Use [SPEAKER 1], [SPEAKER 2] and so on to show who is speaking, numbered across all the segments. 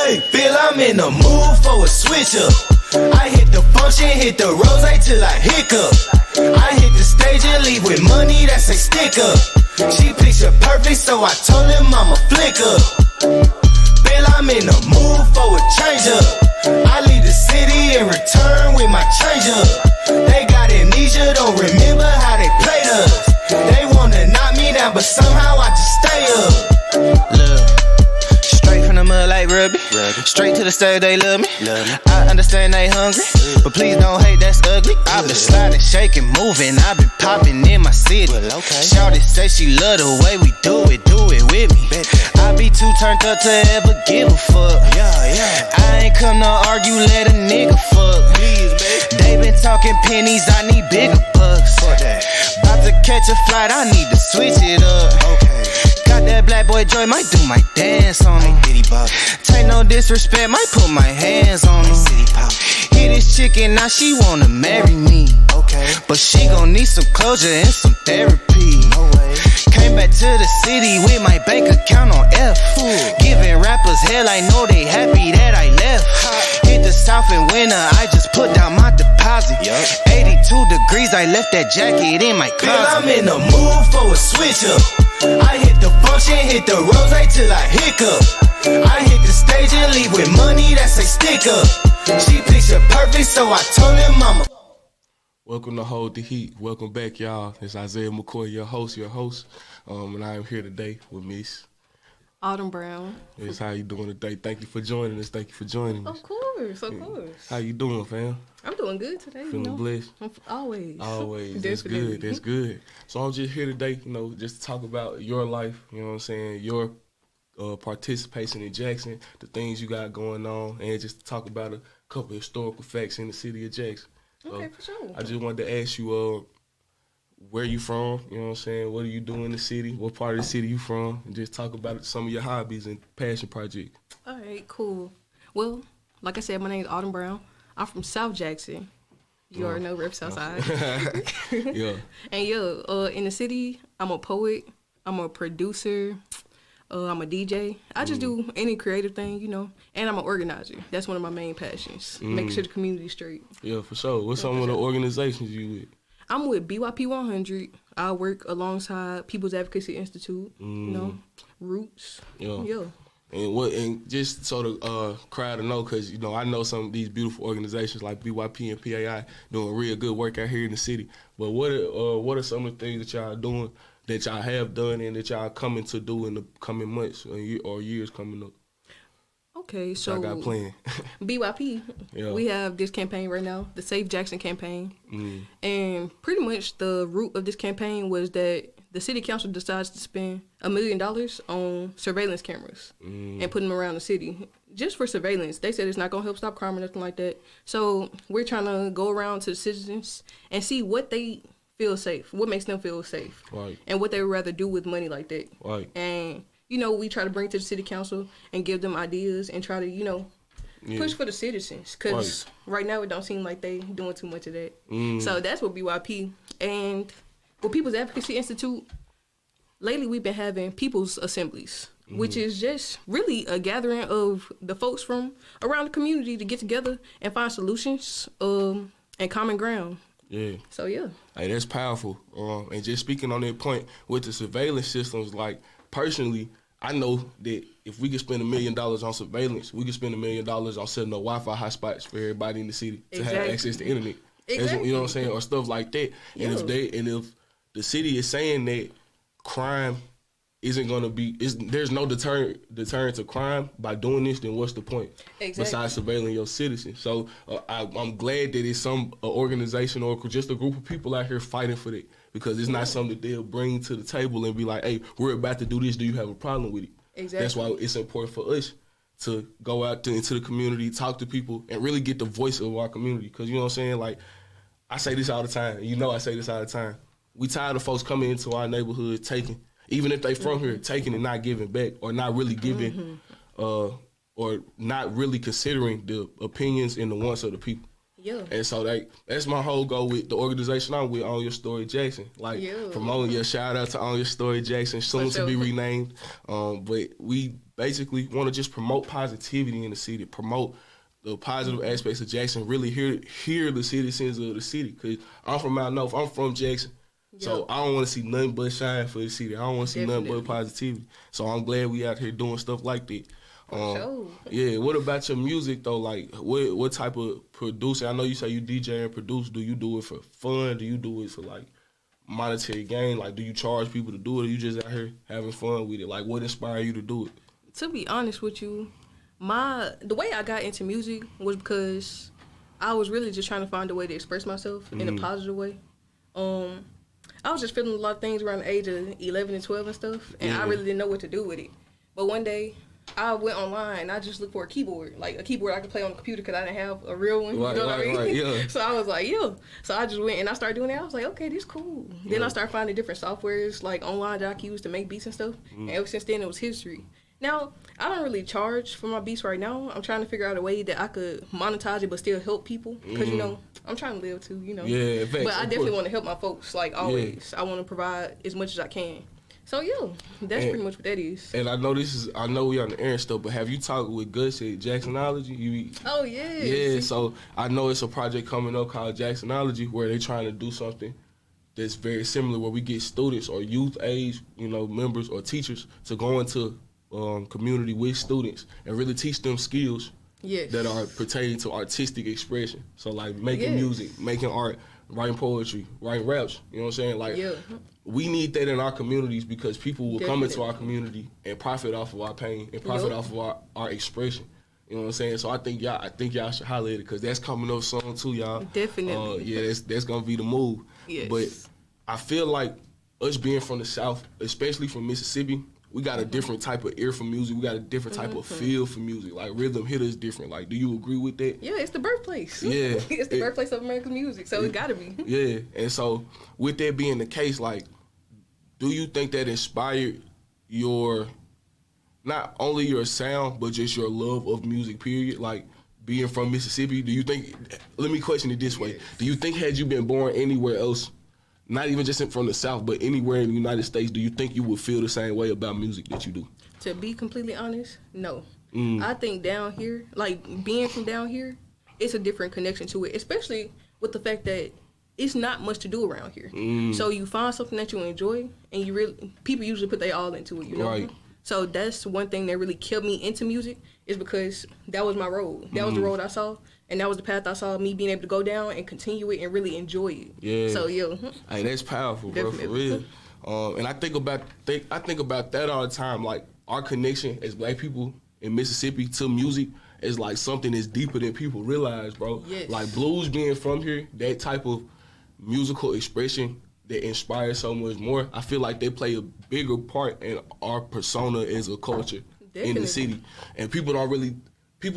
[SPEAKER 1] Hey, feel I'm in the mood for a switch up. I hit the function, hit the rose till I hiccup. I hit the stage and leave with money that's a stick up. She picture perfect, so I told him I'm a flick up. Feel I'm in the mood for a change up. I leave the city and return with my change up. They got amnesia, don't remember how they played us. They wanna knock me down, but somehow I just stay up.
[SPEAKER 2] Look, straight from the mud like Ruby. Straight to the stage, they love me. I understand they hungry, but please don't hate, that's ugly. I've been sliding, shaking, moving. I've been popping in my city. Shawty say she love the way we do it with me. I be too turned up to ever give a fuck. I ain't come to argue, let a nigga fuck. They been talking pennies, I need bigger bucks. About to catch a flight, I need to switch it up. Got that black boy joy, might do my dance on him. Take no disrespect, might put my hands on him. Hit this chicken, now she wanna marry me. But she gon' need some closure and some therapy. Came back to the city with my bank account on F. Giving rappers hell, I know they happy that I left. Hit the south in winter, I just put down my deposit. 82 degrees, I left that jacket in my
[SPEAKER 1] Feel
[SPEAKER 2] closet.
[SPEAKER 1] I'm in the mood for a switch up. I hit the function, hit the rose till I hiccup. I hit the stage and leave with money that's a stick up. She picture perfect, so I told him I'm a.
[SPEAKER 3] Welcome to Hold the Heat. Welcome back, y'all. It's Isaiah McCoy, your host. And I am here today with Miss
[SPEAKER 4] Autumn Brown.
[SPEAKER 3] Yes, how you doing today? Thank you for joining us.
[SPEAKER 4] Of course.
[SPEAKER 3] How you doing, fam?
[SPEAKER 4] I'm doing good today.
[SPEAKER 3] Feeling blessed?
[SPEAKER 4] Always. That's
[SPEAKER 3] good. That's good. So I'm just here today, just to talk about your life, you know what I'm saying, your participation in Jackson, the things you got going on, and just to talk about a couple of historical facts in the city of Jackson.
[SPEAKER 4] Okay, for sure.
[SPEAKER 3] I just wanted to ask you where you from, you know what I'm saying, what do you do in the city, what part of the city you from, and just talk about some of your hobbies and passion projects.
[SPEAKER 4] All right, cool. Well, like I said, my name is Autumn Brown. I'm from South Jackson. You already know, rep Southside.
[SPEAKER 3] Yeah.
[SPEAKER 4] And in the city, I'm a poet, I'm a producer, I'm a DJ. I just do any creative thing, and I'm an organizer. That's one of my main passions, making sure the community's straight.
[SPEAKER 3] Yeah, for sure. What's some of the organizations you with?
[SPEAKER 4] I'm with BYP 100. I work alongside People's Advocacy Institute, Roots. Yeah.
[SPEAKER 3] And just so the crowd to know, because I know some of these beautiful organizations like BYP and PAI doing real good work out here in the city. But what are some of the things that y'all doing, that y'all have done, and that y'all coming to do in the coming months or years coming up?
[SPEAKER 4] Okay, so
[SPEAKER 3] I got planned.
[SPEAKER 4] BYP, we have this campaign right now, the Safe Jackson campaign. And pretty much the root of this campaign was that the city council decides to spend $1 million on surveillance cameras and put them around the city just for surveillance. They said it's not going to help stop crime or nothing like that. So we're trying to go around to the citizens and see what they feel safe, what makes them feel safe,
[SPEAKER 3] right, and
[SPEAKER 4] what they would rather do with money like that.
[SPEAKER 3] Right.
[SPEAKER 4] And we try to bring it to the city council and give them ideas and try to, push for the citizens. Because right now it don't seem like they doing too much of that. So that's what BYP. And with People's Advocacy Institute, lately we've been having people's assemblies, which is just really a gathering of the folks from around the community to get together and find solutions and common ground.
[SPEAKER 3] Yeah.
[SPEAKER 4] So, yeah.
[SPEAKER 3] Hey, that's powerful. And just speaking on that point with the surveillance systems, like, personally, I know that if we could spend $1 million on surveillance, we could spend $1 million on setting up Wi-Fi hotspots for everybody in the city to have access to internet.
[SPEAKER 4] Exactly.
[SPEAKER 3] You know what I'm saying? Or stuff like that.
[SPEAKER 4] Yeah.
[SPEAKER 3] And if the city is saying that crime isn't going to be, there's no deterrent to crime by doing this, then what's the point?
[SPEAKER 4] Exactly.
[SPEAKER 3] Besides surveilling your citizens. So I'm glad that it's some organization or just a group of people out here fighting for that, because it's not something that they'll bring to the table and be like, hey, we're about to do this. Do you have a problem with it?
[SPEAKER 4] Exactly.
[SPEAKER 3] That's why it's important for us to go out into the community, talk to people, and really get the voice of our community. Because, you know what I'm saying? Like, I say this all the time. I say this all the time. We tired of folks coming into our neighborhood taking, even if they from here, taking and not giving back, or not really giving, or not really considering the opinions and the wants of the people.
[SPEAKER 4] Yeah.
[SPEAKER 3] And so that's my whole goal with the organization I'm with, On Your Story Jackson. Like, promoting your shout out to On Your Story Jackson, soon to be renamed. But we basically want to just promote positivity in the city, promote the positive aspects of Jackson, really hear the citizens of the city. Because I'm from Mount North, I'm from Jackson. So I don't want to see nothing but shine for the city. I don't want to see nothing but positivity. So I'm glad we out here doing stuff like that. Yeah, what about your music though? Like, what type of producer? I know you say you DJ and produce. Do you do it for fun? Do you do it for like monetary gain? Like, do you charge people to do it, or you just out here having fun with it? Like, what inspired you to do it?
[SPEAKER 4] To be honest with you, the way I got into music was because I was really just trying to find a way to express myself in a positive way. I was just feeling a lot of things around the age of 11 and 12 and stuff, and I really didn't know what to do with it. But one day, I went online and I just looked for a keyboard, like a keyboard I could play on the computer because I didn't have a real one.
[SPEAKER 3] Right,
[SPEAKER 4] you know what I mean?
[SPEAKER 3] Right, yeah.
[SPEAKER 4] So I was like, So I just went and I started doing it. I was like, okay, this is cool. Then I started finding different softwares like online that I could use to make beats and stuff. And ever since then, it was history. Now, I don't really charge for my beats right now. I'm trying to figure out a way that I could monetize it but still help people because, you know, I'm trying to live too, you know.
[SPEAKER 3] Yeah, facts,
[SPEAKER 4] but I definitely want to help my folks, like always. I want to provide as much as I can. So, that's pretty much what that is.
[SPEAKER 3] And I know we on the air and stuff, but have you talked with Gus at Jacksonology?
[SPEAKER 4] Oh, yeah.
[SPEAKER 3] Yeah, so I know it's a project coming up called Jacksonology where they're trying to do something that's very similar where we get students or youth age, you know, members or teachers to go into community with students and really teach them skills that are pertaining to artistic expression. So like making music, making art, writing poetry, writing raps, you know what I'm saying? Like we need that in our communities because people will come into our community and profit off of our pain and profit off of our expression. You know what I'm saying? So I think y'all should highlight it because that's coming up soon too, y'all.
[SPEAKER 4] Definitely.
[SPEAKER 3] That's gonna be the move.
[SPEAKER 4] Yes.
[SPEAKER 3] But I feel like us being from the South, especially from Mississippi, we got a different type of ear for music. We got a different type of feel for music. Like rhythm hit us different. Like, do you agree with that?
[SPEAKER 4] Yeah, it's the birthplace.
[SPEAKER 3] Yeah.
[SPEAKER 4] It's the birthplace of American music, so it gotta be.
[SPEAKER 3] Yeah, and so with that being the case, like, do you think that inspired your, not only your sound, but just your love of music, period? Like, being from Mississippi, do you think, let me question it this way. Do you think had you been born anywhere else, not even just from the South, but anywhere in the United States, do you think you would feel the same way about music that you do?
[SPEAKER 4] To be completely honest, no. I think down here, like being from down here, it's a different connection to it, especially with the fact that it's not much to do around here. So you find something that you enjoy, and people usually put their all into it, you know?
[SPEAKER 3] Right.
[SPEAKER 4] So that's one thing that really kept me into music is because that was my road. That was the road I saw. And that was the path I saw me being able to go down and continue it and really enjoy it. Yeah. So
[SPEAKER 3] hey, that's powerful, bro, for real. And I think about that all the time. Like our connection as Black people in Mississippi to music is like something that's deeper than people realize, bro.
[SPEAKER 4] Yes.
[SPEAKER 3] Like blues being from here, that type of musical expression that inspires so much more. I feel like they play a bigger part in our persona as a culture in the city, and people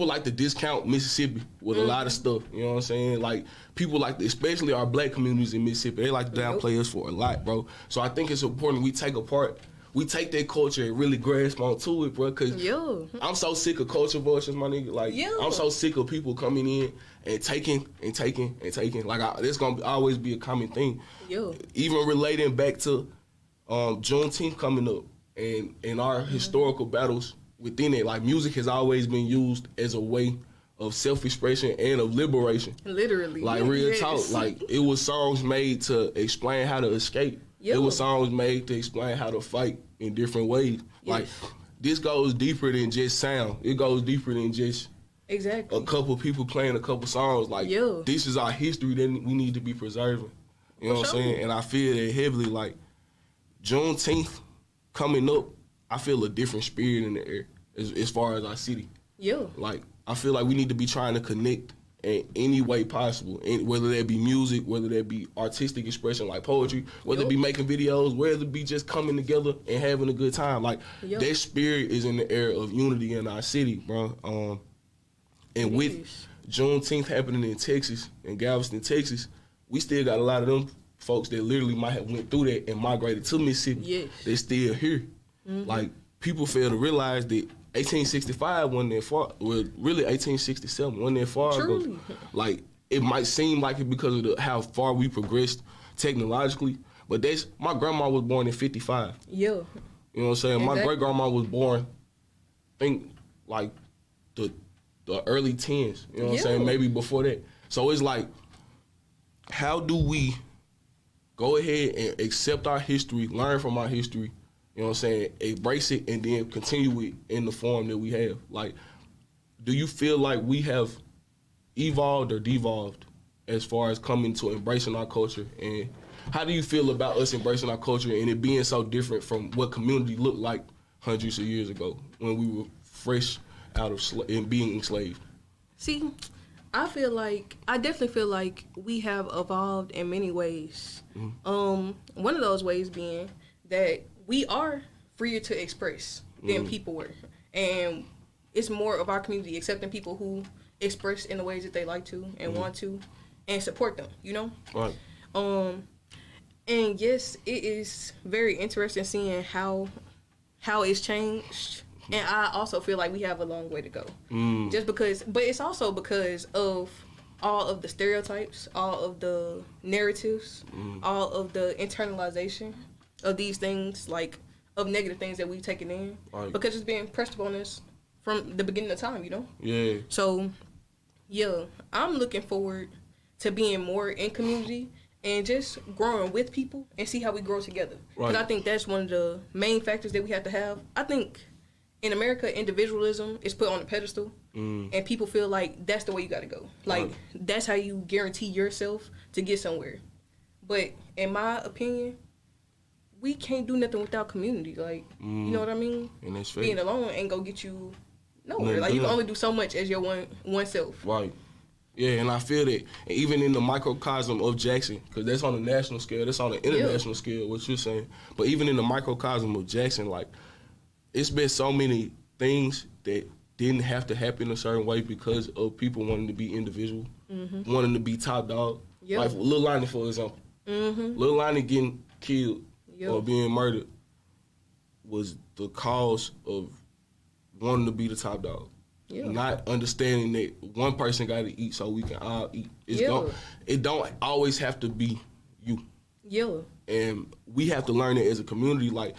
[SPEAKER 3] like to discount Mississippi with a lot of stuff, you know what I'm saying? Like, people like, especially our Black communities in Mississippi, they like to downplay us for a lot, bro. So I think it's important we take that culture and really grasp onto it, bro, because I'm so sick of culture vultures, my nigga. Like, I'm so sick of people coming in and taking. Like, this going to always be a common thing. Even relating back to Juneteenth coming up and our historical battles within it, like music has always been used as a way of self-expression and of liberation. Literally. Like real talk. Like it was songs made to explain how to escape. It was songs made to explain how to fight in different ways. Like this goes deeper than just sound. It goes deeper than just a couple people playing a couple songs. Like this is our history that we need to be preserving. You know what I'm saying? And I feel that heavily. Like Juneteenth coming up, I feel a different spirit in the air as far as our city. Like, I feel like we need to be trying to connect in any way possible, and whether that be music, whether that be artistic expression like poetry, whether it be making videos, whether it be just coming together and having a good time. Like, that spirit is in the air of unity in our city, bro. And with Juneteenth happening in Texas, in Galveston, Texas, we still got a lot of them folks that literally might have went through that and migrated to Mississippi. They're still here. Like, people fail to realize that 1865 wasn't that far. Well, really 1867 wasn't that far ago. Like, it might seem like it because of how far we progressed technologically, but my grandma was born in 55.
[SPEAKER 4] Yeah.
[SPEAKER 3] You know what I'm saying?
[SPEAKER 4] Exactly.
[SPEAKER 3] My great-grandma was born, I think, like, the early 10s. You know what I'm saying? Maybe before that. So it's like, how do we go ahead and accept our history, learn from our history, you know what I'm saying, embrace it, and then continue it in the form that we have? Like, do you feel like we have evolved or devolved as far as coming to embracing our culture? And how do you feel about us embracing our culture and it being so different from what community looked like hundreds of years ago when we were fresh out of and being enslaved?
[SPEAKER 4] See, I definitely feel like we have evolved in many ways. One of those ways being that we are freer to express than people were. And it's more of our community accepting people who express in the ways that they like to and want to and support them, you know?
[SPEAKER 3] Right.
[SPEAKER 4] And yes, it is very interesting seeing how it's changed. And I also feel like we have a long way to go. Just because, but it's also because of all of the stereotypes, all of the narratives, all of the internalization of these things, like of negative things that we've taken in.
[SPEAKER 3] Right.
[SPEAKER 4] Because it's been pressed upon us from the beginning of time, you know?
[SPEAKER 3] Yeah.
[SPEAKER 4] So, yeah, I'm looking forward to being more in community and just growing with people and see how we grow together. Because I think that's one of the main factors that we have to have. I think in America, individualism is put on a pedestal, and people feel like that's the way you got to go. Like, that's how you guarantee yourself to get somewhere. But in my opinion, we can't do nothing without community. Like, you know what I mean?
[SPEAKER 3] And that's
[SPEAKER 4] being
[SPEAKER 3] fair.
[SPEAKER 4] alone ain't gonna get you nowhere. Like, you can only do so much as your one self.
[SPEAKER 3] Right. Yeah, and I feel that. And even in the microcosm of Jackson, because that's on the national scale, that's on the international scale, what you're saying. But even in the microcosm of Jackson, like, it's been so many things that didn't have to happen a certain way because of people wanting to be individual, wanting to be top dog. Like Lil Lonnie, for example. Lil Lonnie getting killed or being murdered was the cause of wanting to be the top dog. Not understanding that one person got to eat so we can all eat. It don't always have to be you. And we have to learn it as a community. Like,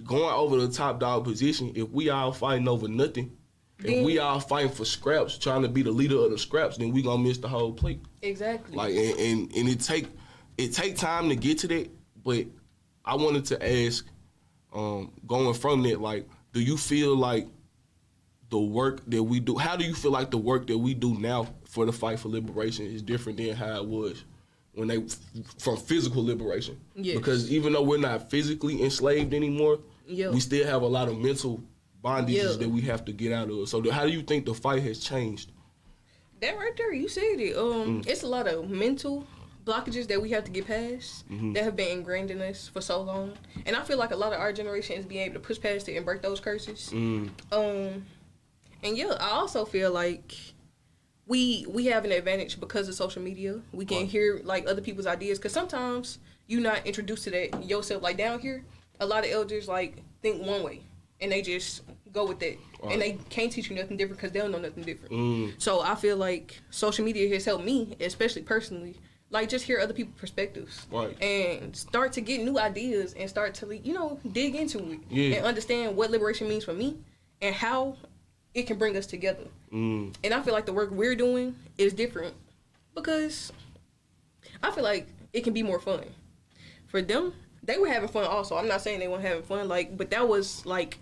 [SPEAKER 3] going over the top dog position, if we all fighting over nothing, if we all fighting for scraps, trying to be the leader of the scraps, then we gonna miss the whole plate.
[SPEAKER 4] Exactly.
[SPEAKER 3] Like, and it take time to get to that. But I wanted to ask, going from that, like, do you feel like the work that we do, how do you feel like the work that we do now for the fight for liberation is different than how it was when from physical liberation? Because even though we're not physically enslaved anymore, we still have a lot of mental bondages that we have to get out of. So how do you think the fight has changed?
[SPEAKER 4] That right there, you said it. It's a lot of mental blockages that we have to get past that have been ingrained in us for so long. And I feel like a lot of our generation is being able to push past it and break those curses. And I also feel like we have an advantage because of social media. We can hear like other people's ideas, because sometimes you're not introduced to that yourself. Like down here, a lot of elders like think one way and they just go with that, and they can't teach you nothing different because they don't know nothing different. So I feel like social media has helped me, especially personally, like just hear other people's perspectives and start to get new ideas and start to dig into it and understand what liberation means for me and how it can bring us together. And I feel like the work we're doing is different because I feel like it can be more fun. For them, they were having fun also. I'm not saying they weren't having fun, but that was like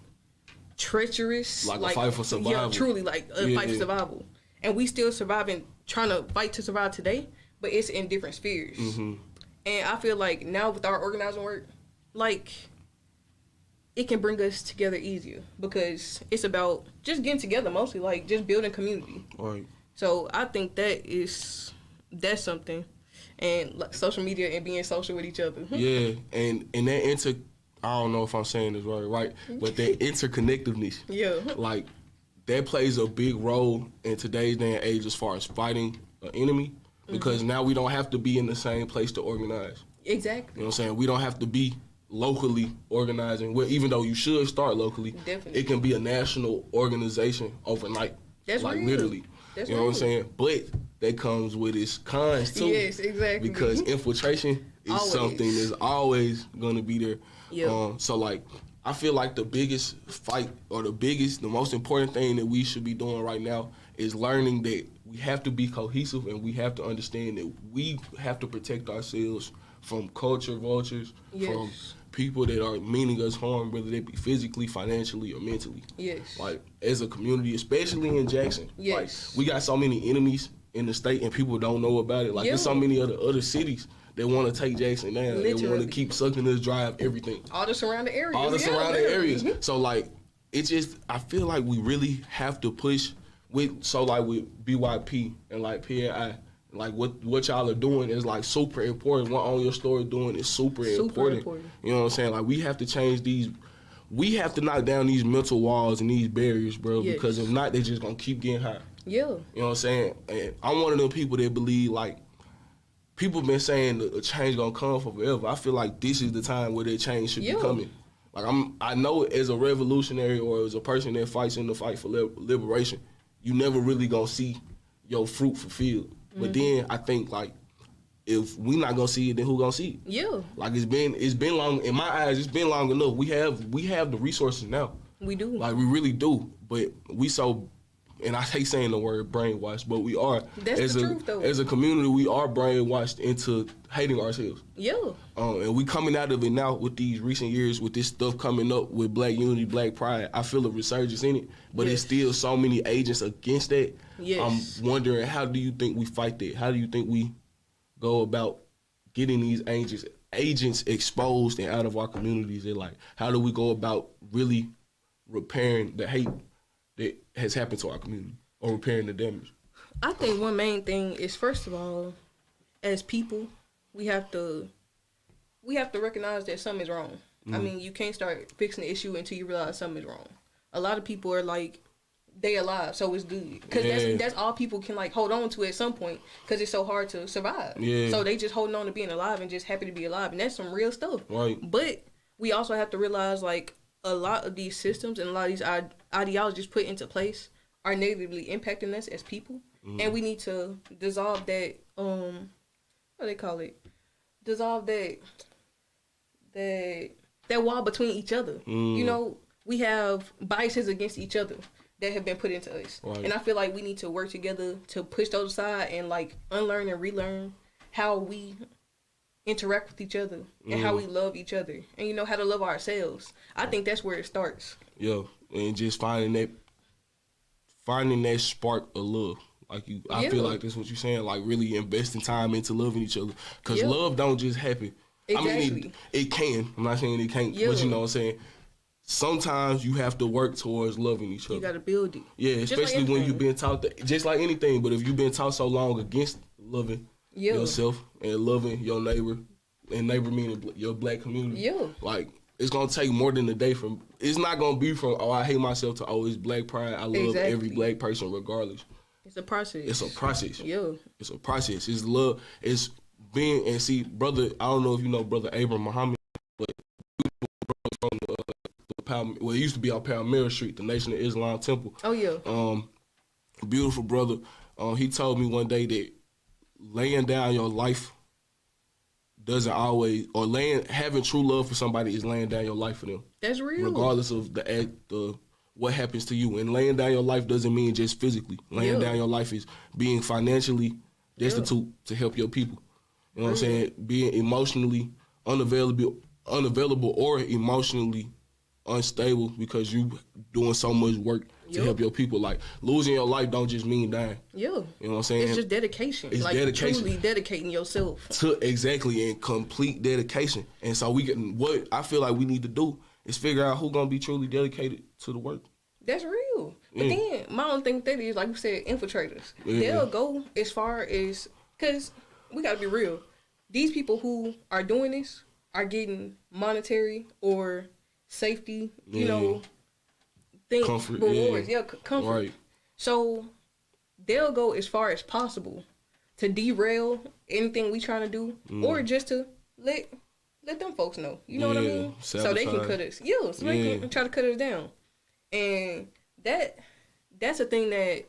[SPEAKER 4] treacherous.
[SPEAKER 3] Like a fight for survival.
[SPEAKER 4] Yeah, truly like a fight for survival. And we still surviving, trying to fight to survive today, but it's in different spheres. And I feel like now with our organizing work, like, it can bring us together easier because it's about just getting together mostly, like just building community. So I think that's something, and like social media and being social with each other.
[SPEAKER 3] And that I don't know if I'm saying this right, but that interconnectedness, like that plays a big role in today's day and age as far as fighting an enemy, because now we don't have to be in the same place to organize.
[SPEAKER 4] Exactly.
[SPEAKER 3] You know what I'm saying? We don't have to be locally organizing, well, even though you should start locally.
[SPEAKER 4] Definitely.
[SPEAKER 3] It can be a national organization overnight.
[SPEAKER 4] That's
[SPEAKER 3] like
[SPEAKER 4] real.
[SPEAKER 3] Literally.
[SPEAKER 4] That's
[SPEAKER 3] you know what I'm saying? But that comes with its cons too.
[SPEAKER 4] Yes, exactly.
[SPEAKER 3] Because infiltration is something that's always gonna be there.
[SPEAKER 4] Yep.
[SPEAKER 3] So like, I feel like the biggest fight or the most important thing that we should be doing right now is learning that we have to be cohesive and we have to understand that we have to protect ourselves from culture vultures, from people that are meaning us harm, whether they be physically, financially, or mentally.
[SPEAKER 4] Yes.
[SPEAKER 3] Like, as a community, especially in Jackson.
[SPEAKER 4] Yes.
[SPEAKER 3] Like, we got so many enemies in the state and people don't know about it. Like, there's so many other cities that want to take Jackson down. Literally. They want to keep sucking us dry of everything.
[SPEAKER 4] All the surrounding areas.
[SPEAKER 3] All the surrounding areas. So, like, it's just, I feel like we really have to push with BYP and, like, PAI. Like, what y'all are doing is, like, super important. What On Your Story doing is super important. You know what I'm saying? Like, we have to change these. We have to knock down these mental walls and these barriers, bro, because if not, they're just going to keep getting high. Yeah. You know what I'm saying? And I'm one of them people that believe, like, people been saying the change going to come for forever. I feel like this is the time where that change should be coming. Like, I know as a revolutionary or as a person that fights in the fight for liberation, you never really going to see your fruit fulfilled. But then I think, like, if we not gonna see it, then who gonna see it? Yeah. Like, it's been long in my eyes. It's been long enough. We have the resources now. We do. Like, we really do. But we so, and I hate saying the word brainwashed, but we are. That's the truth, though. As a community, we are brainwashed into hating ourselves. Yeah. And we coming out of it now with these recent years, with this stuff coming up with Black Unity, Black Pride. I feel a resurgence in it, but it's still so many agents against that. Yes. I'm wondering, how do you think we fight that? How do you think we go about getting these agents exposed and out of our communities? And, like, how do we go about really repairing the hate that has happened to our community, or repairing the damage?
[SPEAKER 4] I think one main thing is, first of all, as people, we have to recognize that something is wrong. I mean, you can't start fixing the issue until you realize something is wrong. A lot of people are like, they alive, so it's good. Because that's all people can, like, hold on to at some point, because it's so hard to survive. Yeah. So they just holding on to being alive and just happy to be alive, and that's some real stuff. Right. But we also have to realize, like, a lot of these systems and a lot of these ideologies put into place are negatively impacting us as people, and we need to dissolve that, what do they call it? Dissolve that wall between each other. You know, we have biases against each other that have been put into us. Right. And I feel like we need to work together to push those aside and, like, unlearn and relearn how we interact with each other and how we love each other, and, you know, how to love ourselves. I think that's where it starts. Yeah, and just finding that spark of love. Like, I feel like that's what you're saying. Like, really investing time into loving each other, because love don't just happen. Exactly. I mean, it can. I'm not saying it can't, but you know what I'm saying. Sometimes you have to work towards loving each other. You got to build it. Yeah, especially when you've been taught that, just like anything, but if you've been taught so long against loving yourself and loving your neighbor, and neighbor meaning your Black community, like, it's going to take more than a day it's not going to be from, oh, I hate myself, to, oh, it's Black pride. I love every Black person regardless. It's a process. It's a process. Yeah. It's a process. It's love. It's being, and see, brother, I don't know if you know Brother Abram Muhammad, but from it used to be on Palmyra Street, the Nation of Islam Temple. Oh, yeah. Beautiful brother. He told me one day that laying down your life doesn't always, or having true love for somebody is laying down your life for them. That's real. Regardless of the act, what happens to you. And laying down your life doesn't mean just physically. Laying down your life is being financially destitute to help your people. You know what I'm saying? Being emotionally unavailable or emotionally unstable because you doing so much work to help your people. Like, losing your life don't just mean dying. Yeah. You know what I'm saying? It's just dedication. It's like dedication. Truly dedicating yourself. Exactly, and complete dedication. And so what I feel like we need to do is figure out who's going to be truly dedicated to the work. That's real. But then, my only thing with that is, like we said, infiltrators. They'll go as far as, because we got to be real. These people who are doing this are getting monetary or safety, you know, comfort, rewards. Comfort. Right. So they'll go as far as possible to derail anything we trying to do, or just to let them folks know. You know what I mean? Sabotage. So they can cut us. So they can try to cut us down. And that's a thing that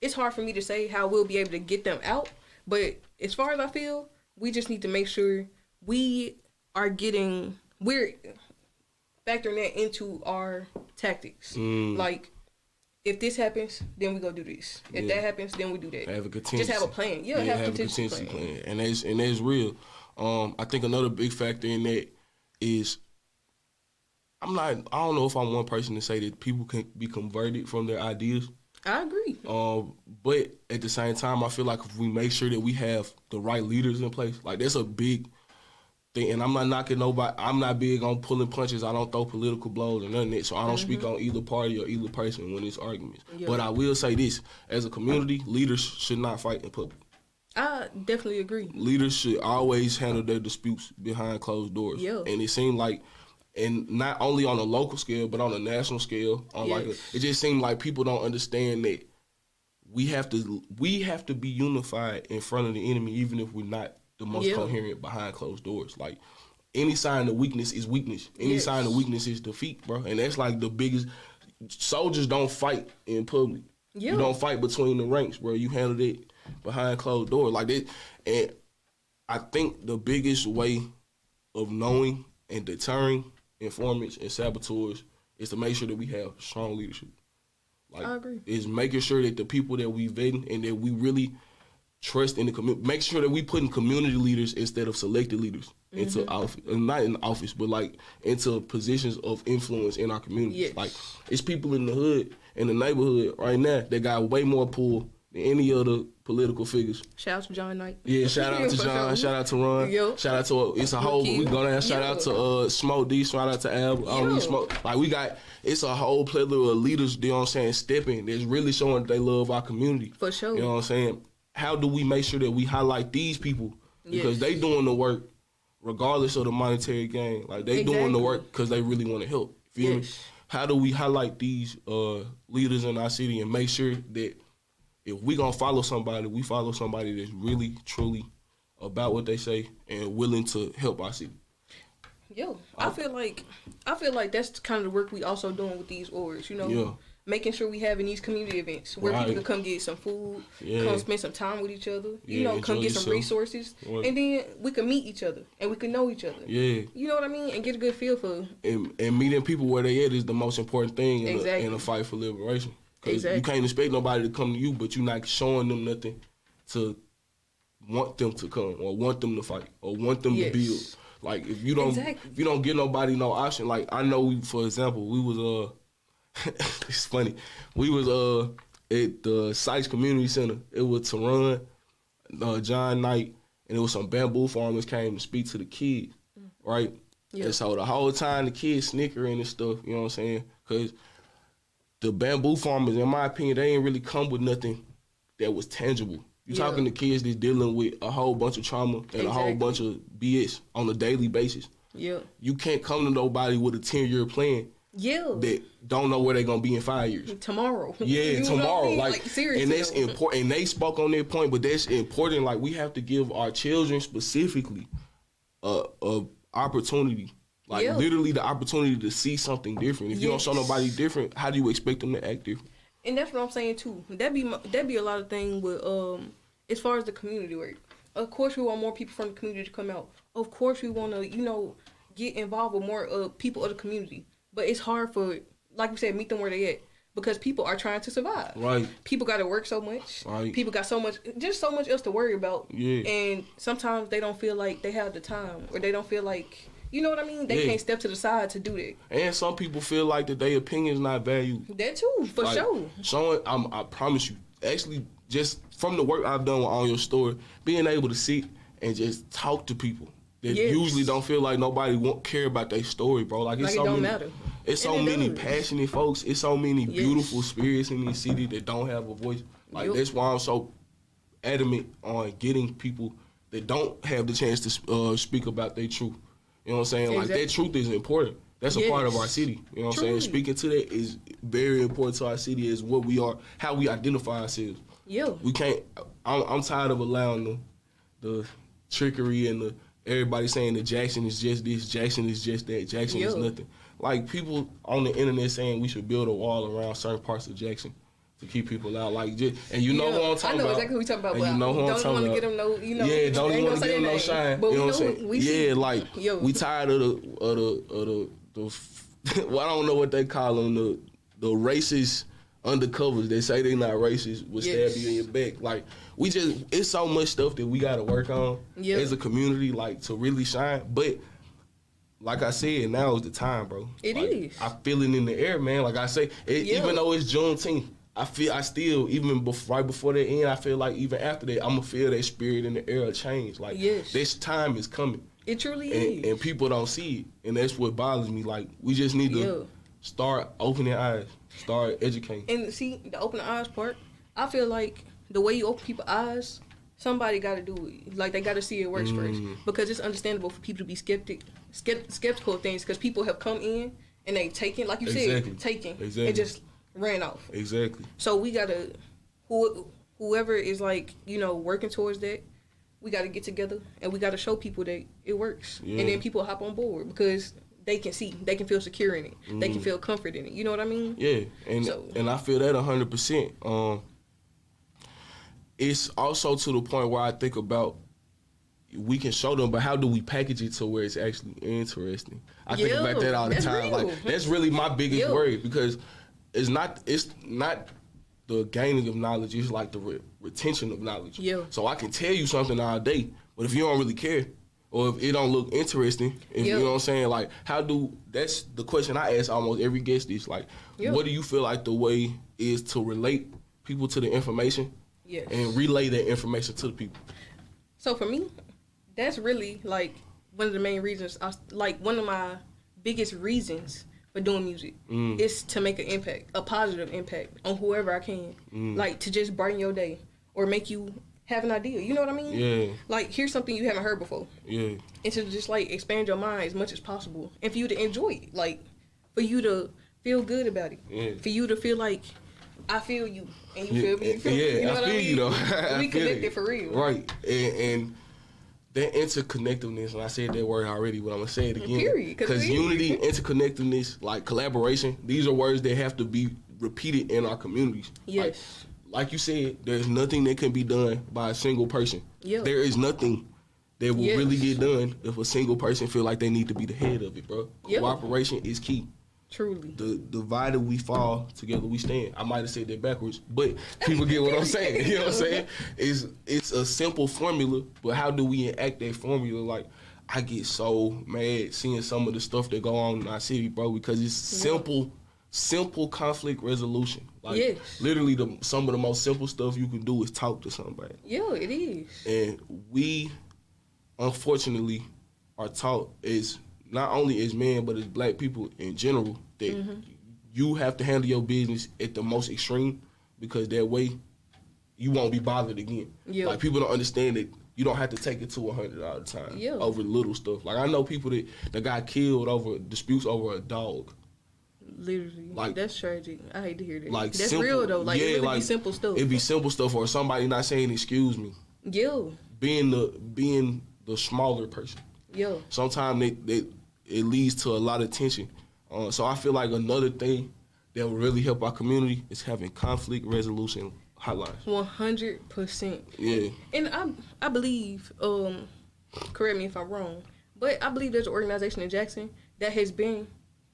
[SPEAKER 4] it's hard for me to say how we'll be able to get them out. But as far as I feel, we just need to make sure we're factoring that into our tactics. Like, if this happens, then we go do this. If that happens, then we do that.
[SPEAKER 3] Have a contingency.
[SPEAKER 4] Just have a plan. Yeah, have a contingency plan.
[SPEAKER 3] And that's real. I think another big factor in that is I don't know if I'm one person to say that people can be converted from their ideas.
[SPEAKER 4] I agree.
[SPEAKER 3] But at the same time, I feel like if we make sure that we have the right leaders in place, like that's a big thing. And I'm not knocking nobody. I'm not big on pulling punches. I don't throw political blows or nothing of that. So I don't speak on either party or either person when it's arguments. Yeah. But I will say this: as a community, leaders should not fight in public.
[SPEAKER 4] I definitely agree.
[SPEAKER 3] Leaders should always handle their disputes behind closed doors.
[SPEAKER 4] Yeah.
[SPEAKER 3] And it seemed like, and not only on a local scale, but on a national scale, it just seemed like people don't understand that we have to be unified in front of the enemy, even if we're not the most coherent behind closed doors. Like, any sign of weakness is weakness. Any sign of weakness is defeat, bro. And that's like the biggest. Soldiers don't fight in public. Yeah. You don't fight between the ranks, bro. You handle it behind closed doors like that. And I think the biggest way of knowing and deterring informants and saboteurs is to make sure that we have strong leadership. Like,
[SPEAKER 4] I agree.
[SPEAKER 3] Is making sure that the people that we vetting and that we really trust in the community, make sure that we putting community leaders instead of selected leaders into office, not in office, but like into positions of influence in our community.
[SPEAKER 4] Yes.
[SPEAKER 3] Like, it's people in the hood, in the neighborhood right now that got way more pull than any other political figures.
[SPEAKER 4] Shout out to John Knight.
[SPEAKER 3] Yeah, shout out to John. Shout out to Ron.
[SPEAKER 4] Yo.
[SPEAKER 3] Shout out to it's a whole. We go down. Shout out to Smoke D. Shout out to Al. Smoke. Like, we got. It's a whole plethora of leaders. You know what I'm saying? Stepping. That's really showing that they love our community.
[SPEAKER 4] For sure.
[SPEAKER 3] You know what I'm saying? How do we make sure that we highlight these people because they doing the work, regardless of the monetary gain? Like, they doing the work because they really want to help. Feel me? How do we highlight these leaders in our city and make sure that if we gonna follow somebody, we follow somebody that's really, truly about what they say and willing to help our city?
[SPEAKER 4] Yo, I feel like that's kind of the work we also doing with these orgs. You know, making sure we having these community events where people can come get some food, come spend some time with each other. You know, come get some resources, and then we can meet each other and we can know each other. Yeah, you know what I mean, and get a good feel for.
[SPEAKER 3] And meeting people where they at is the most important thing in a fight for liberation. Because you can't expect nobody to come to you, but you're not showing them nothing to want them to come or want them to fight or want them to build. Like, if you don't give nobody no option, like, I know for example, we was it's funny, we was at the Sykes Community Center. It was Teron, John Knight, and it was some bamboo farmers came to speak to the kids, right? And so the whole time the kids snickering and stuff, you know what I'm saying? Because the bamboo farmers, in my opinion, they ain't really come with nothing that was tangible. You're talking to kids that's dealing with a whole bunch of trauma and a whole bunch of BS on a daily basis. Yeah. You can't come to nobody with a 10-year plan that don't know where they're going to be in 5 years.
[SPEAKER 4] Tomorrow.
[SPEAKER 3] Yeah, tomorrow.
[SPEAKER 4] I mean? Like, seriously.
[SPEAKER 3] And that's important. And they spoke on their point, but that's important. Like, we have to give our children specifically a opportunity. Like, literally the opportunity to see something different. If you don't show nobody different, how do you expect them to act different?
[SPEAKER 4] And that's what I'm saying too. That'd be a lot of things with as far as the community work. Of course, we want more people from the community to come out. Of course, we want to get involved with more people of the community. But it's hard for, like we said, meet them where they at because people are trying to survive. Right. People got to work so much. Right. People got so much else to worry about. Yeah. And sometimes they don't feel like they have the time, or they don't feel like. You know what I mean? They can't step to the side to do that. And
[SPEAKER 3] some people feel like that their opinion's not valued.
[SPEAKER 4] That too, for sure.
[SPEAKER 3] I promise you, actually, just from the work I've done on your story, being able to sit and just talk to people that usually don't feel like nobody won't care about their story, bro. Like, it's
[SPEAKER 4] it don't matter.
[SPEAKER 3] It's so many passionate folks. It's so many beautiful spirits in this city that don't have a voice. Like, that's why I'm so adamant on getting people that don't have the chance to speak about their truth. You know what I'm saying? Like, that truth is important. That's a part of our city. You know what I'm saying? Speaking to that is very important to our city, is what we are, how we identify ourselves. Yeah. We can't, I'm tired of allowing the trickery and everybody saying that Jackson is just this, Jackson is just that, Jackson is nothing. Like, people on the internet saying we should build a wall around certain parts of Jackson. to keep people out. Like, just, and you know who I'm talking about.
[SPEAKER 4] I know exactly who we talking about.
[SPEAKER 3] And you know who I'm talking about.
[SPEAKER 4] Don't want to get them no, you know.
[SPEAKER 3] Yeah, don't even want to give them no shine.
[SPEAKER 4] But
[SPEAKER 3] you know what I'm saying? Like we tired of the well, I don't know what they call them, the racist undercovers. They say they not racist, will stab you in your back. Like it's so much stuff that we got to work on as a community, like to really shine. But like I said, now is the time, bro.
[SPEAKER 4] It is.
[SPEAKER 3] I feel it in the air, man. Like I say, even though it's Juneteenth, I still, even right before the end, I feel like even after that, I'm going to feel that spirit in the air of change. Like, this time is coming.
[SPEAKER 4] It truly is.
[SPEAKER 3] And people don't see it. And that's what bothers me. Like, we just need to start opening eyes, start educating.
[SPEAKER 4] And see, the open eyes part, I feel like the way you open people's eyes, somebody got to do it. Like, they got to see it works first. Because it's understandable for people to be skeptical of things, because people have come in and they taken, like you said, and just ran off.
[SPEAKER 3] Exactly.
[SPEAKER 4] So we got to, whoever is like, you know, working towards that, we got to get together and we got to show people that it works. And then people hop on board because they can see, they can feel secure in it. They can feel comfort in it. You know what I mean?
[SPEAKER 3] Yeah. And I feel that 100%. It's also to the point where I think about, we can show them, but how do we package it to where it's actually interesting? I think about that all the time.
[SPEAKER 4] Real.
[SPEAKER 3] Like, that's really my biggest worry, because it's not the gaining of knowledge, it's like the retention of knowledge. So I can tell you something all day, but if you don't really care, or if it don't look interesting, you know what I'm saying, like, that's the question I ask almost every guest is, like, what do you feel like the way is to relate people to the information and relay that information to the people?
[SPEAKER 4] So for me, that's really, like, one of the main reasons, one of my biggest reasons for doing music is to make an impact, a positive impact on whoever I can. Like, to just brighten your day or make you have an idea. You know what I mean?
[SPEAKER 3] Yeah.
[SPEAKER 4] Like, here's something you haven't heard before.
[SPEAKER 3] Yeah.
[SPEAKER 4] And to just, like, expand your mind as much as possible. And for you to enjoy it. Like, for you to feel good about it. Yeah. For you to feel like, I feel you. And you feel me. You feel me. You know what I mean? You though. We connected for real.
[SPEAKER 3] Right. And that interconnectedness, and I said that word already, but I'm going to say it again.
[SPEAKER 4] Period.
[SPEAKER 3] Because unity, interconnectedness, like collaboration, these are words that have to be repeated in our communities.
[SPEAKER 4] Yes.
[SPEAKER 3] Like you said, there's nothing that can be done by a single person. There is nothing that will really get done if a single person feel like they need to be the head of it, bro. Cooperation is key.
[SPEAKER 4] Truly.
[SPEAKER 3] Divided we fall, together we stand. I might have said that backwards, but people get what I'm saying. You know what I'm saying? It's a simple formula, but how do we enact that formula? Like, I get so mad seeing some of the stuff that go on in our city, bro, because it's simple conflict resolution. Like, literally some of the most simple stuff you can do is talk to somebody.
[SPEAKER 4] Yeah, it is.
[SPEAKER 3] And we, unfortunately, are taught as not only as men, but as black people in general, that you have to handle your business at the most extreme, because that way you won't be bothered again. Like, people don't understand that you don't have to take it to 100 all the time over little stuff. Like, I know people that got killed over disputes over a dog.
[SPEAKER 4] Literally. Like, that's tragic. I hate to hear that.
[SPEAKER 3] Like,
[SPEAKER 4] that's
[SPEAKER 3] simple,
[SPEAKER 4] real, though. Like, it really
[SPEAKER 3] like,
[SPEAKER 4] be simple stuff.
[SPEAKER 3] It'd be simple stuff, or somebody not saying excuse me. Being the smaller person. Sometimes it leads to a lot of tension. So I feel like another thing that will really help our community is having conflict resolution hotlines.
[SPEAKER 4] 100%.
[SPEAKER 3] Yeah.
[SPEAKER 4] And I believe, correct me if I'm wrong, but I believe there's an organization in Jackson that has been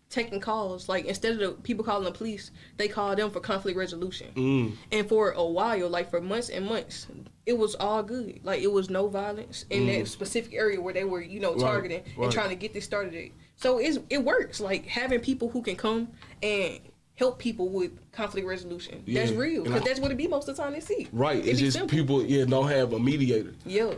[SPEAKER 4] taking calls. Like, instead of the people calling the police, they call them for conflict resolution. And for a while, like for months and months, it was all good. Like, it was no violence in that specific area where they were, you know, targeting and trying to get this started at. So it works. Like, having people who can come and help people with conflict resolution. That's real. Because that's what it be most of the time they see. Right. It's just simple. People don't have a mediator.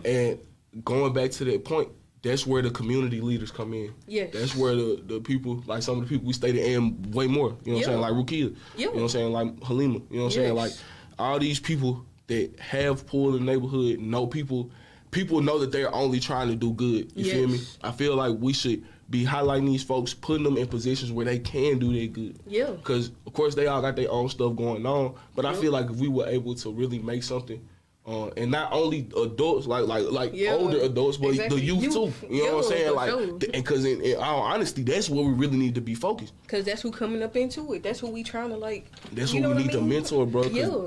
[SPEAKER 4] And going back to that point, that's where the community leaders come in. That's where the people, like some of the people we stated, and way more. You know what I'm saying? Like Rukia. You know what I'm saying? Like Halima. You know what I'm saying? Like, all these people that have pulled in the neighborhood, know people know that they're only trying to do good. You feel me? I feel like we should be highlighting these folks, putting them in positions where they can do their good. Because, of course, they all got their own stuff going on. But I feel like if we were able to really make something
[SPEAKER 3] And not only adults, like older adults, but the youth too. You know what I'm saying? Like,
[SPEAKER 4] sure.
[SPEAKER 3] and because in all honesty, that's where we really need to be focused.
[SPEAKER 4] Because that's who coming up into it. That's who we trying to like.
[SPEAKER 3] That's what we need to mentor, bro.
[SPEAKER 4] Yeah.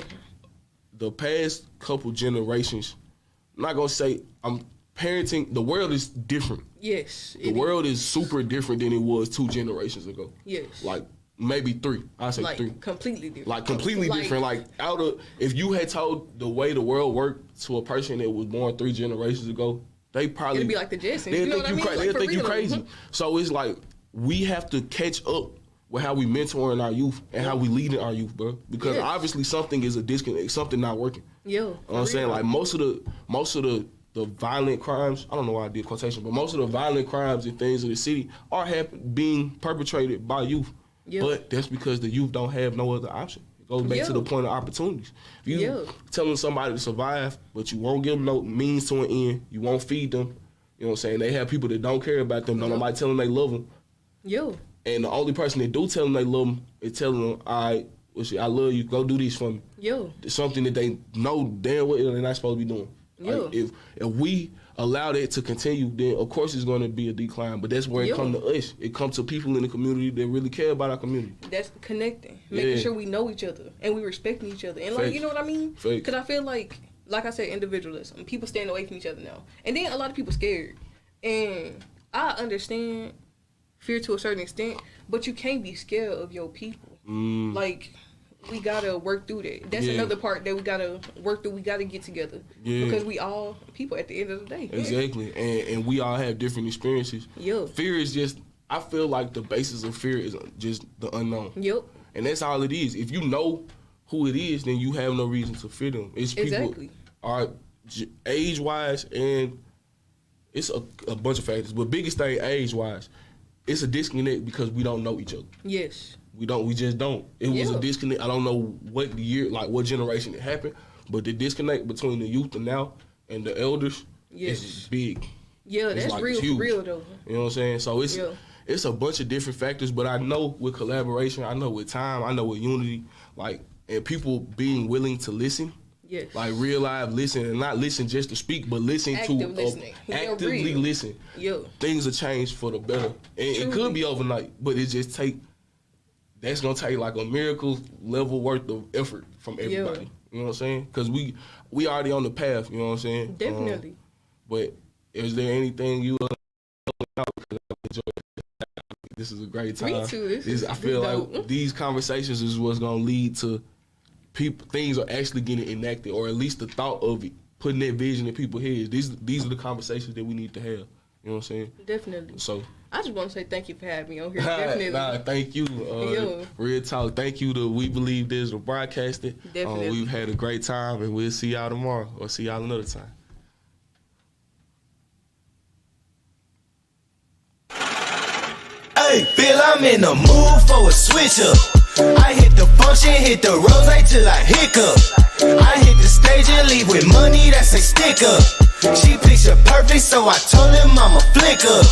[SPEAKER 3] The past couple generations, I'm not gonna say I'm parenting. The world is different.
[SPEAKER 4] Yes.
[SPEAKER 3] The world is super different than it was 2 generations ago.
[SPEAKER 4] Yes.
[SPEAKER 3] Like maybe 3. I say
[SPEAKER 4] like
[SPEAKER 3] 3.
[SPEAKER 4] Completely different.
[SPEAKER 3] Like completely different. Like if you had told the way the world worked to a person that was born 3 generations ago, they probably
[SPEAKER 4] it'd be like the Jetsons.
[SPEAKER 3] They'd
[SPEAKER 4] You know
[SPEAKER 3] think
[SPEAKER 4] what I mean?
[SPEAKER 3] They'd think you crazy. So it's like we have to catch up with how we mentoring our youth and how we leading our youth, bro. Because obviously something is a disconnect, something not working.
[SPEAKER 4] Yeah.
[SPEAKER 3] You know what I'm saying? Like most of the violent crimes, I don't know why I did quotation, but most of the violent crimes and things in the city are being perpetrated by youth. Yeah. But that's because the youth don't have no other option. It goes back to the point of opportunities. If you telling somebody to survive, but you won't give them no means to an end, you won't feed them, you know what I'm saying? They have people that don't care about them, don't nobody tell them they love them.
[SPEAKER 4] Yeah.
[SPEAKER 3] And the only person that do tell them they love them is telling them, all right, I love you, go do this for me.
[SPEAKER 4] Yeah.
[SPEAKER 3] It's something that they know damn well they're not supposed to be doing. Yeah. Like if we allow that to continue, then of course it's going to be a decline. But that's where it comes to us. It comes to people in the community that really care about our community.
[SPEAKER 4] That's connecting, making sure we know each other and we respecting each other, and like you know what I mean? Because I feel like I said, individualism. People staying away from each other now, and then a lot of people scared. And I understand fear to a certain extent, but you can't be scared of your people. Like, we gotta work through that. That's another part that we gotta work through. We gotta get together because we all people at the end of the day.
[SPEAKER 3] Exactly, and we all have different experiences. Fear is just. I feel like the basis of fear is just the unknown. And that's all it is. If you know who it is, then you have no reason to fear them. It's people are age wise, and it's a bunch of factors. But biggest thing age wise, it's a disconnect because we don't know each other.
[SPEAKER 4] Yes.
[SPEAKER 3] We just don't. It was a disconnect. I don't know what year, like what generation it happened, but the disconnect between the youth and now and the elders is big.
[SPEAKER 4] Yeah,
[SPEAKER 3] it's
[SPEAKER 4] that's
[SPEAKER 3] like,
[SPEAKER 4] real,
[SPEAKER 3] huge.
[SPEAKER 4] real though.
[SPEAKER 3] You know what I'm saying? So it's a bunch of different factors, but I know with collaboration, I know with time, I know with unity, like, and people being willing to listen.
[SPEAKER 4] Yes.
[SPEAKER 3] Like real live listen, and not listen just to speak, but listen actively listen. Things will change for the better. And it could be overnight, but it just that's gonna take like a miracle level worth of effort from everybody. You know what I'm saying? Because we already on the path. You know what I'm saying?
[SPEAKER 4] Definitely.
[SPEAKER 3] But is there anything you this is a great time.
[SPEAKER 4] Me too.
[SPEAKER 3] I feel like these conversations is what's gonna lead to things are actually getting enacted, or at least the thought of it, putting that vision in people's heads. These are the conversations that we need to have. You know what I'm saying?
[SPEAKER 4] Definitely.
[SPEAKER 3] So
[SPEAKER 4] I just want to say thank you for having me on here. Definitely.
[SPEAKER 3] Thank you. Real talk. Thank you to We Believe Digital Broadcasting.
[SPEAKER 4] Definitely.
[SPEAKER 3] We've had a great time, and we'll see y'all tomorrow, or see y'all another time.
[SPEAKER 1] Hey, feel I'm in the mood for a switch up. I hit the function, hit the rose till I hiccup. I hit the stage and leave with money that's a stick up. She picture perfect, so I told him I'm a flick up.